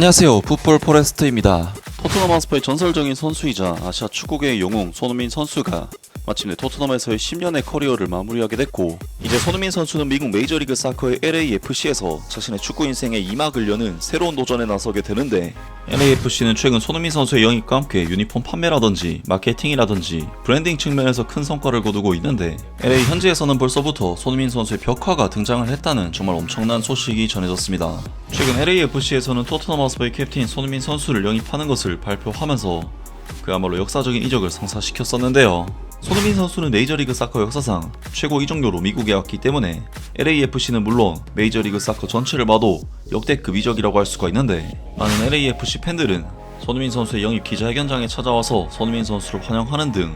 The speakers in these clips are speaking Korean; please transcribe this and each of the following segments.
안녕하세요, 풋볼 포레스트입니다. 토트넘 하스퍼의 전설적인 선수이자 아시아 축구계의 영웅 손흥민 선수가 마침내 토트넘에서의 10년의 커리어를 마무리하게 됐고, 이제 손흥민 선수는 미국 메이저리그 사커의 LAFC에서 자신의 축구 인생의 2막을 여는 새로운 도전에 나서게 되는데, LAFC는 최근 손흥민 선수의 영입과 함께 유니폼 판매라든지 마케팅이라든지 브랜딩 측면에서 큰 성과를 거두고 있는데, LA 현지에서는 벌써부터 손흥민 선수의 벽화가 등장을 했다는 정말 엄청난 소식이 전해졌습니다. 최근 LAFC에서는 토트넘 하스퍼의 캡틴 손흥민 선수를 영입하는 것을 발표하면서 그야말로 역사적인 이적을 성사시켰었는데요. 손흥민 선수는 메이저리그 사커 역사상 최고 이적료로 미국에 왔기 때문에 LAFC는 물론 메이저리그 사커 전체를 봐도 역대급 이적이라고 할 수가 있는데, 많은 LAFC 팬들은 손흥민 선수의 영입 기자회견장에 찾아와서 손흥민 선수를 환영하는 등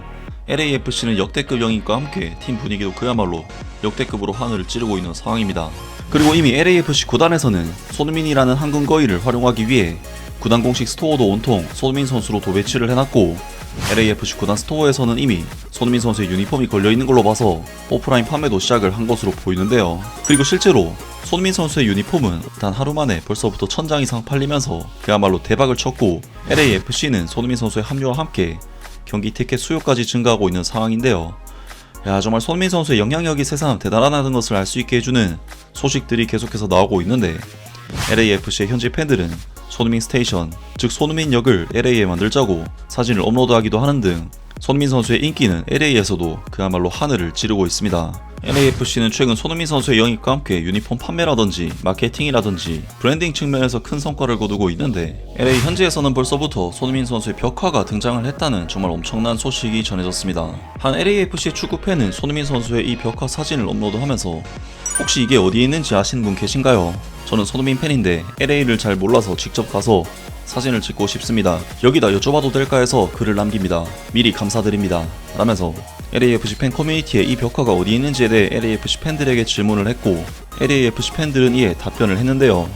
LAFC는 역대급 영입과 함께 팀 분위기도 그야말로 역대급으로 하늘을 찌르고 있는 상황입니다. 그리고 이미 LAFC 구단에서는 손흥민이라는 한국 거인을 활용하기 위해 구단 공식 스토어도 온통 손흥민 선수로 도배치를 해놨고, LAFC 구단 스토어에서는 이미 손흥민 선수의 유니폼이 걸려있는 걸로 봐서 오프라인 판매도 시작을 한 것으로 보이는데요. 그리고 실제로 손흥민 선수의 유니폼은 단 하루 만에 벌써부터 1000장 이상 팔리면서 그야말로 대박을 쳤고, LAFC는 손흥민 선수의 합류와 함께 경기 티켓 수요까지 증가하고 있는 상황인데요. 정말 손흥민 선수의 영향력이 새삼 대단하다는 것을 알 수 있게 해주는 소식들이 계속해서 나오고 있는데, LAFC의 현지 팬들은 손흥민 스테이션, 즉 손흥민 역을 LA에 만들자고 사진을 업로드하기도 하는 등 손흥민 선수의 인기는 LA에서도 그야말로 하늘을 찌르고 있습니다. LAFC는 최근 손흥민 선수의 영입과 함께 유니폼 판매라든지 마케팅이라든지 브랜딩 측면에서 큰 성과를 거두고 있는데, LA 현지에서는 벌써부터 손흥민 선수의 벽화가 등장을 했다는 정말 엄청난 소식이 전해졌습니다. 한 LAFC 축구팬은 손흥민 선수의 이 벽화 사진을 업로드하면서 혹시 이게 어디에 있는지 아시는 분 계신가요? 저는 손흥민 팬인데 LA를 잘 몰라서 직접 가서 사진을 찍고 싶습니다. 여기다 여쭤봐도 될까 해서 글을 남깁니다. 미리 감사드립니다. 라면서 LAFC 팬 커뮤니티에 이 벽화가 어디에 있는지에 대해 LAFC 팬들에게 질문을 했고, LAFC 팬들은 이에 답변을 했는데요.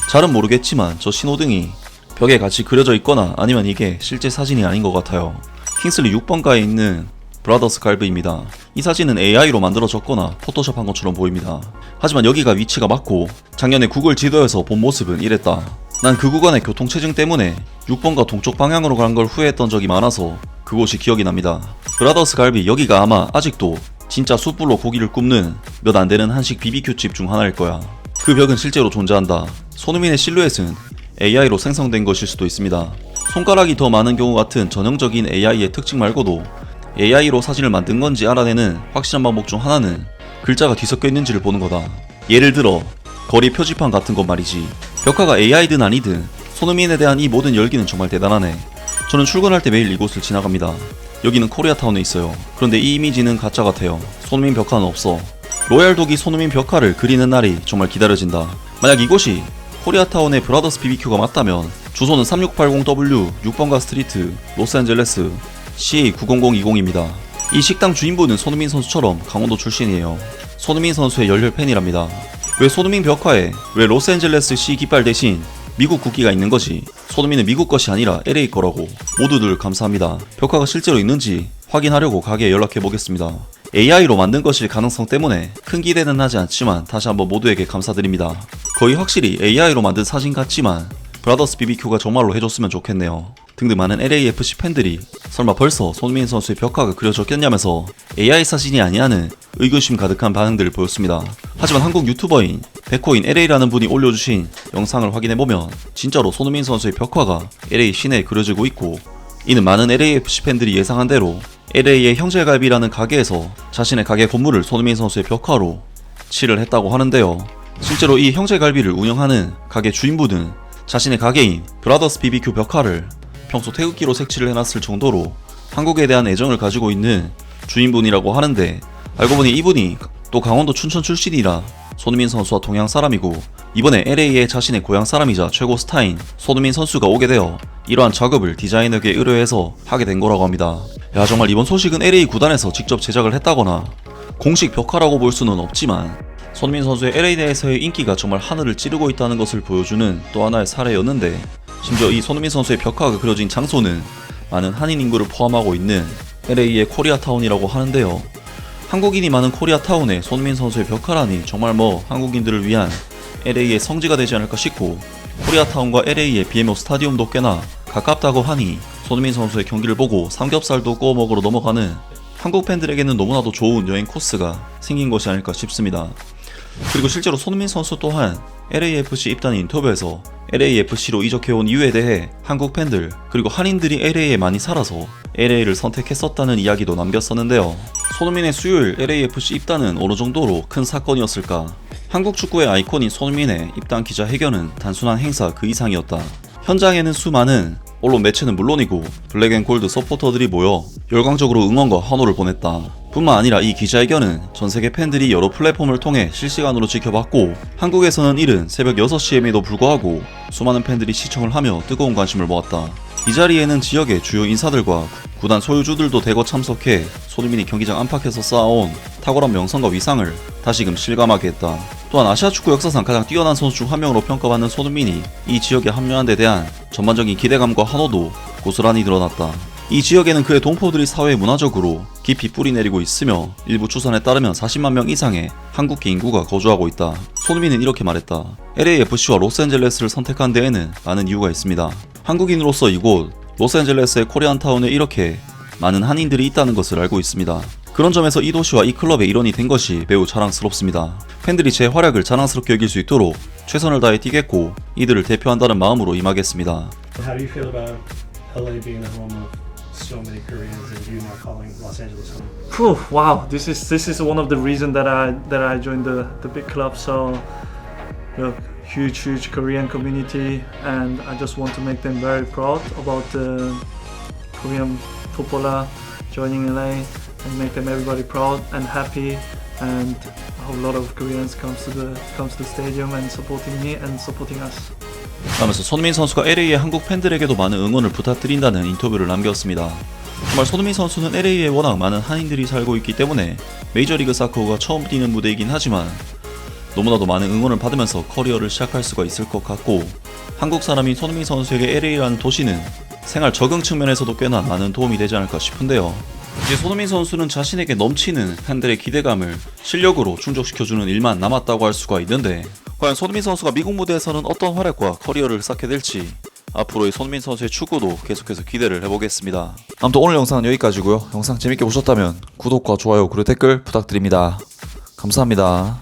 잘은 모르겠지만 저 신호등이 벽에 같이 그려져 있거나 아니면 이게 실제 사진이 아닌 것 같아요. 킹슬리 6번가에 있는 브라더스 갈브입니다. 이 사진은 AI로 만들어졌거나 포토샵한 것처럼 보입니다. 하지만 여기가 위치가 맞고 작년에 구글 지도에서 본 모습은 이랬다. 난 그 구간의 교통체증 때문에 6번가 동쪽 방향으로 간 걸 후회했던 적이 많아서 그곳이 기억이 납니다. 브라더스 갈비, 여기가 아마 아직도 진짜 숯불로 고기를 굽는 몇 안 되는 한식 BBQ집 중 하나일 거야. 그 벽은 실제로 존재한다. 손흥민의 실루엣은 AI로 생성된 것일 수도 있습니다. 손가락이 더 많은 경우 같은 전형적인 AI의 특징 말고도 AI로 사진을 만든 건지 알아내는 확실한 방법 중 하나는 글자가 뒤섞여 있는지를 보는 거다. 예를 들어 거리 표지판 같은 것 말이지. 벽화가 AI든 아니든 손흥민에 대한 이 모든 열기는 정말 대단하네. 저는 출근할 때 매일 이곳을 지나갑니다. 여기는 코리아타운에 있어요. 그런데 이 이미지는 가짜 같아요. 손흥민 벽화는 없어. 로얄독이 손흥민 벽화를 그리는 날이 정말 기다려진다. 만약 이곳이 코리아타운의 브라더스 BBQ가 맞다면 주소는 3680W 6번가 스트리트 로스앤젤레스 CA90020입니다. 이 식당 주인분은 손흥민 선수처럼 강원도 출신이에요. 손흥민 선수의 열혈 팬이랍니다. 왜 손흥민 벽화에 왜 로스앤젤레스 C 깃발 대신 미국 국기가 있는 거지? 손흥민은 미국 것이 아니라 LA 거라고. 모두들 감사합니다. 벽화가 실제로 있는지 확인하려고 가게에 연락해 보겠습니다. AI로 만든 것일 가능성 때문에 큰 기대는 하지 않지만 다시 한번 모두에게 감사드립니다. 거의 확실히 AI로 만든 사진 같지만 브라더스 BBQ가 정말로 해줬으면 좋겠네요. 등등 많은 LAFC 팬들이 설마 벌써 손흥민 선수의 벽화가 그려졌겠냐면서 AI 사진이 아니냐는 의구심 가득한 반응들을 보였습니다. 하지만 한국 유튜버인 백호인 LA라는 분이 올려주신 영상을 확인해보면 진짜로 손흥민 선수의 벽화가 LA 시내에 그려지고 있고, 이는 많은 LAFC 팬들이 예상한 대로 LA의 형제갈비라는 가게에서 자신의 가게 건물을 손흥민 선수의 벽화로 칠을 했다고 하는데요. 실제로 이 형제갈비를 운영하는 가게 주인분은 자신의 가게인 브라더스 BBQ 벽화를 평소 태극기로 색칠을 해놨을 정도로 한국에 대한 애정을 가지고 있는 주인분이라고 하는데, 알고 보니 이분이 또 강원도 춘천 출신이라 손흥민 선수와 동양 사람이고, 이번에 LA의 자신의 고향 사람이자 최고 스타인 손흥민 선수가 오게 되어 이러한 작업을 디자이너에게 의뢰해서 하게 된 거라고 합니다. 정말 이번 소식은 LA 구단에서 직접 제작을 했다거나 공식 벽화라고 볼 수는 없지만 손흥민 선수의 LA 내에서의 인기가 정말 하늘을 찌르고 있다는 것을 보여주는 또 하나의 사례였는데, 심지어 이 손흥민 선수의 벽화가 그려진 장소는 많은 한인 인구를 포함하고 있는 LA의 코리아타운이라고 하는데요. 한국인이 많은 코리아타운에 손흥민 선수의 벽화라니 정말 한국인들을 위한 LA의 성지가 되지 않을까 싶고, 코리아타운과 LA의 BMO 스타디움도 꽤나 가깝다고 하니 손흥민 선수의 경기를 보고 삼겹살도 구워 먹으러 넘어가는 한국 팬들에게는 너무나도 좋은 여행 코스가 생긴 것이 아닐까 싶습니다. 그리고 실제로 손흥민 선수 또한 LAFC 입단 인터뷰에서 LAFC로 이적해온 이유에 대해 한국 팬들 그리고 한인들이 LA에 많이 살아서 LA를 선택했었다는 이야기도 남겼었는데요. 손흥민의 수요일 LAFC 입단은 어느 정도로 큰 사건이었을까? 한국 축구의 아이콘인 손흥민의 입단 기자회견은 단순한 행사 그 이상이었다. 현장에는 수많은 언론 매체는 물론이고 블랙앤골드 서포터들이 모여 열광적으로 응원과 환호를 보냈다. 뿐만 아니라 이 기자회견은 전세계 팬들이 여러 플랫폼을 통해 실시간으로 지켜봤고, 한국에서는 이른 새벽 6시임에도 불구하고 수많은 팬들이 시청을 하며 뜨거운 관심을 모았다. 이 자리에는 지역의 주요 인사들과 구단 소유주들도 대거 참석해 손흥민이 경기장 안팎에서 쌓아온 탁월한 명성과 위상을 다시금 실감하게 했다. 또한 아시아 축구 역사상 가장 뛰어난 선수 중 한 명으로 평가받는 손흥민이 이 지역에 합류한 데 대한 전반적인 기대감과 환호도 고스란히 드러났다. 이 지역에는 그의 동포들이 사회 문화적으로 깊이 뿌리내리고 있으며 일부 추산에 따르면 40만 명 이상의 한국계 인구가 거주하고 있다. 손흥민은 이렇게 말했다. LAFC와 로스앤젤레스를 선택한 데에는 많은 이유가 있습니다. 한국인으로서 이곳 로스앤젤레스의 코리안타운에 이렇게 많은 한인들이 있다는 것을 알고 있습니다. 그런 점에서 이 도시와 이 클럽의 일원이 된 것이 매우 자랑스럽습니다. 팬들이 제 활약을 자랑스럽게 여길 수 있도록 최선을 다해 뛰겠고 이들을 대표한다는 마음으로 임하겠습니다. How do you feel about LA being the home of so many Koreans and you now calling Los Angeles home? Phew, wow, this is one of the reasons that I joined the big club. So, look, huge Korean community, and I just want to make them very proud about the Korean footballer joining LA and make them everybody proud and happy. And I hope a lot of Koreans comes to the stadium and supporting me and supporting us. 하면서 손흥민 선수가 LA의 한국 팬들에게도 많은 응원을 부탁드린다는 인터뷰를 남겼습니다. 정말 손흥민 선수는 LA에 워낙 많은 한인들이 살고 있기 때문에 메이저리그 사커가 처음 뛰는 무대이긴 하지만 너무나도 많은 응원을 받으면서 커리어를 시작할 수가 있을 것 같고, 한국 사람인 손흥민 선수에게 LA라는 도시는 생활 적응 측면에서도 꽤나 많은 도움이 되지 않을까 싶은데요. 이제 손흥민 선수는 자신에게 넘치는 팬들의 기대감을 실력으로 충족시켜주는 일만 남았다고 할 수가 있는데, 과연 손흥민 선수가 미국 무대에서는 어떤 활약과 커리어를 쌓게 될지 앞으로의 손흥민 선수의 축구도 계속해서 기대를 해보겠습니다. 아무튼 오늘 영상은 여기까지고요. 영상 재밌게 보셨다면 구독과 좋아요 그리고 댓글 부탁드립니다. 감사합니다.